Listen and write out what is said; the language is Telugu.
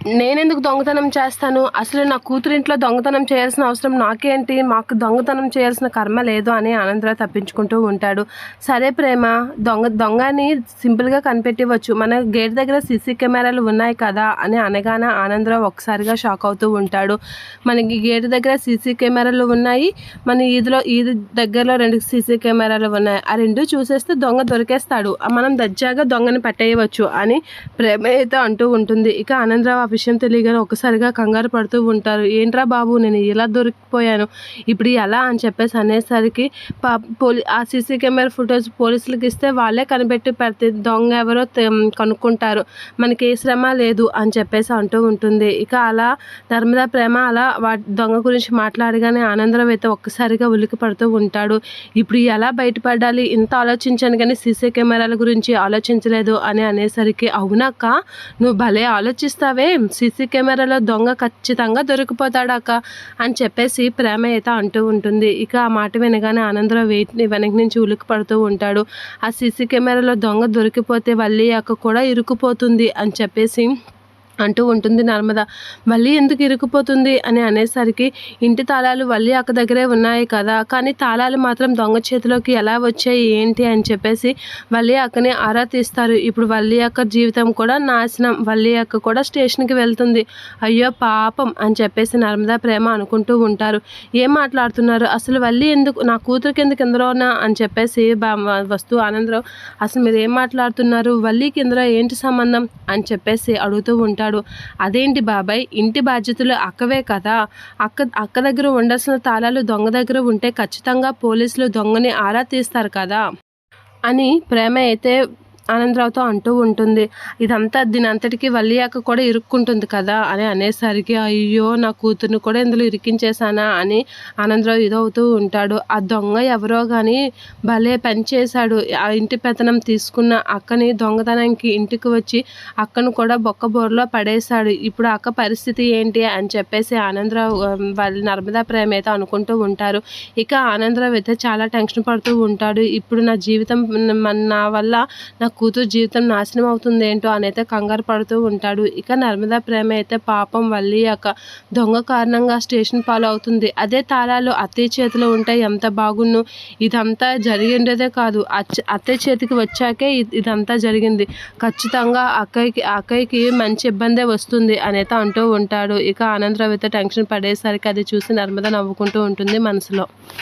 నేనెందుకు దొంగతనం చేస్తాను? అసలు నా కూతురింట్లో దొంగతనం చేయాల్సిన అవసరం నాకేంటి? మాకు దొంగతనం చేయాల్సిన కర్మ లేదు అని ఆనందరావు తప్పించుకుంటూ ఉంటాడు. సరే ప్రేమ, దొంగని సింపుల్‌గా కనిపెట్టివచ్చు. మన గేట్ దగ్గర సీసీ కెమెరాలు ఉన్నాయి కదా అని అనగానే ఆనందరావు ఒక్కసారిగా షాక్ అవుతూ ఉంటాడు. మనకి గేట్ దగ్గర సీసీ కెమెరాలు ఉన్నాయి. మన ఈది దగ్గరలో 2 సీసీ కెమెరాలు ఉన్నాయి. ఆ 2 చూసేస్తే దొంగ దొరికేస్తాడు. మనం దర్జాగా దొంగని పట్టేయవచ్చు అని ప్రేమ అయితే అంటూ ఉంటుంది. ఇక ఆనందరావు విషయం తెలియగానే ఒక్కసారిగా కంగారు పడుతూ ఉంటారు. ఏంట్రా బాబు, నేను ఇలా దొరికిపోయాను, ఇప్పుడు ఎలా అని చెప్పేసి అనేసరికి ఆ సీసీ కెమెరా ఫుటేజ్ పోలీసులకు ఇస్తే వాళ్ళే కనిపెట్టి పెడితే దొంగ ఎవరో కనుక్కుంటారు, మనకి ఏ శ్రమ లేదు అని చెప్పేసి అంటూ ఉంటుంది. ఇక అలా నర్మదా ప్రేమ అలా దొంగ గురించి మాట్లాడగానే ఆనందరావు అయితే ఒక్కసారిగా ఉలికి పడుతూ ఉంటాడు. ఇప్పుడు ఎలా బయటపడాలి, ఇంత ఆలోచించాను కానీ సీసీ కెమెరాల గురించి ఆలోచించలేదు అని అనేసరికి, అవునక్క నువ్వు భలే ఆలోచిస్తావే, సీసీ కెమెరాలో దొంగ ఖచ్చితంగా దొరికిపోతాడక్క అని చెప్పేసి ప్రేమ అయితే అంటూ ఉంటుంది. ఇక ఆ మాట వినగానే ఆనందరావు వెనక నుంచి ఉలికి పడుతూ ఉంటాడు. ఆ సీసీ కెమెరాలో దొంగ దొరికిపోతే వల్లి అక్క కూడా ఇరుక్కుపోతుంది అని చెప్పేసి అంటూ ఉంటుంది నర్మద. వల్లి ఎందుకు ఇరుక్కుపోతుంది అని అనేసరికి, ఇంటి తాళాలు వల్లి అక్క దగ్గరే ఉన్నాయి కదా, కానీ తాళాలు మాత్రం దొంగ చేతిలోకి ఎలా వచ్చాయి ఏంటి అని చెప్పేసి వల్లి అక్కని ఆరా తీస్తారు. ఇప్పుడు వల్లి అక్క జీవితం కూడా నాశనం, వల్లి అక్క కూడా స్టేషన్కి వెళ్తుంది, అయ్యో పాపం అని చెప్పేసి నర్మదా ప్రేమ అనుకుంటూ ఉంటారు. ఏం మాట్లాడుతున్నారు అసలు, వల్లి ఎందుకు, నా కూతురికి ఎందుకు ఇందులోనా అని చెప్పేసి వస్తూ ఆనందరావు, అసలు మీరు ఏం మాట్లాడుతున్నారు, వల్లికి ఇందులో ఏంటి సంబంధం అని చెప్పేసి అడుగుతూ ఉంటాడు. అదేంటి బాబాయ్, ఇంటి బాధ్యతలు అక్కవే కదా, అక్క దగ్గర ఉండాల్సిన తాళాలు దొంగ దగ్గర ఉంటే ఖచ్చితంగా పోలీసులు దొంగని ఆరా తీస్తారు కదా అని ప్రేమ అయితే ఆనందరావుతో అంటూ ఉంటుంది. ఇదంతా దీనంతటికీ వల్లి అక్క కూడా ఇరుక్కుంటుంది కదా అని అనేసరికి, అయ్యో నా కూతుర్ని కూడా ఇందులో ఇరికించేశానా అని ఆనందరావు ఇదవుతూ ఉంటాడు. ఆ దొంగ ఎవరో కానీ భలే పని చేశాడు. ఆ ఇంటి పెత్తనం తీసుకున్న అక్కని దొంగతనానికి ఇంటికి వచ్చి అక్కను కూడా బొక్కబోరులో పడేశాడు. ఇప్పుడు అక్క పరిస్థితి ఏంటి అని చెప్పేసి ఆనందరావు నర్మదా ప్రేమ అయితే అనుకుంటూ ఉంటారు. ఇక ఆనందరావు అయితే చాలా టెన్షన్ పడుతూ ఉంటాడు. ఇప్పుడు నా జీవితం, నా వల్ల నా కూతురు జీవితం నాశనం అవుతుంది ఏంటో అని అయితే కంగారు పడుతూ ఉంటాడు. ఇక నర్మదా ప్రేమ అయితే పాపం వల్లి అక్క దొంగ కారణంగా స్టేషన్ పాలు అవుతుంది, అదే తాళాలు అత్తయ్య చేతిలో ఉంటే ఎంత బాగున్ను, ఇదంతా జరిగిండేదే కాదు, అత్తయ్య చేతికి వచ్చాకే ఇదంతా జరిగింది, ఖచ్చితంగా అక్కయ్యకి మంచి ఇబ్బందే వస్తుంది అనేది అంటూ ఉంటాడు. ఇక ఆనందరావు అయితే టెన్షన్ పడేసరికి అది చూసి నర్మద నవ్వుకుంటూ ఉంటుంది మనసులో.